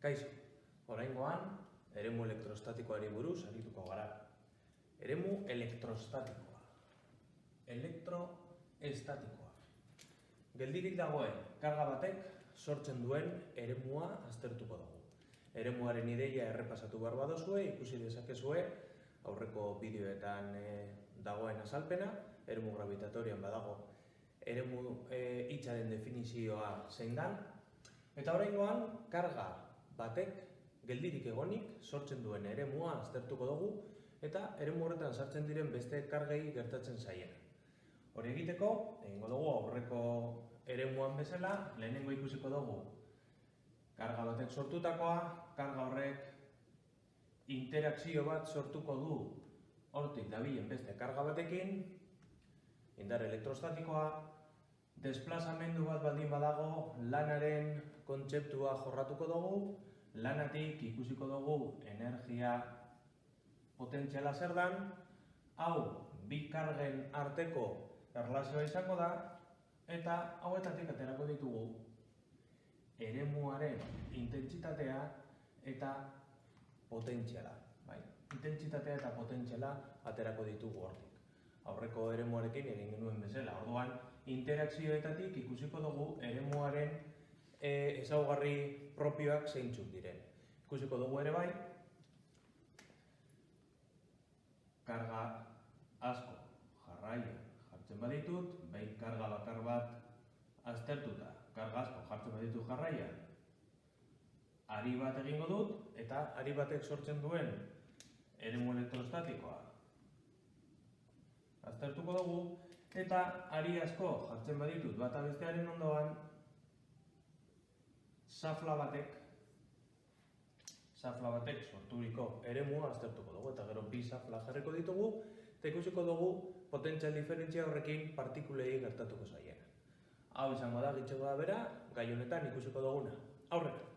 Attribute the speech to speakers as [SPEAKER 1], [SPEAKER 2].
[SPEAKER 1] Kaixo, oraingoan eremu elektrostatikoari buruz arituko gara. Eremu elektrostatikoa. Elektroestatikoa. Geldirik dagoen karga batek sortzen duen eremua aztertuko dugu. Eremuaren ideia errepasatu behar badozue, ikusi dezakezue aurreko bideoetan dagoen azalpena, eremu gravitatorian badago eremu hitzaren definizioa zein dan, eta oraingoan karga batek geldirik egonik sortzen duen eremua aztertuko dugu eta eremu horretan sartzen diren beste kargei gertatzen zaien. Hori egiteko, egingo dugu aurreko eremuan bezala, lehenengo ikusiko dugu karga batek sortutakoa, karga horrek interakzio bat sortuko du hortik dabilen beste karga batekin, indar elektrostatikoa, desplazamendu bat baldin badago, lanaren kontzeptua jorratuko dugu, lanatik ikusiko dugu energia potentziala zer dan, hau bi kargen arteko erlazioa izango da, eta hauetatik aterako ditugu eremuaren intentsitatea eta potentziala. Intentsitatea eta potentziala aterako ditugu hortik. Aurreko eremuarekin egin genuen bezala. Orduan, interakzioetatik ikusiko dugu eremuaren ezaugarri propioak zeintzuk diren. Ikusiko dugu ere bai, karga asko jarraian jartzen baditut, behin karga bakar bat aztertuta, karga asko jartzen baditut jarraian, ari bat egingo dut, eta ari batek sortzen duen eremu elektrostatikoa aztertuko dugu, eta ari asko jartzen baditut bata bestearen ondoan, xafla batek sorturiko eremua aztertuko dugu, eta gero bi xafla jarriko ditugu, eta ikusiko dugu potentzial diferentzia horrekin partikulei gertatuko zaien. Hau izango da gitxeko da bera, gai honetan ikusiko duguna. Aurrera!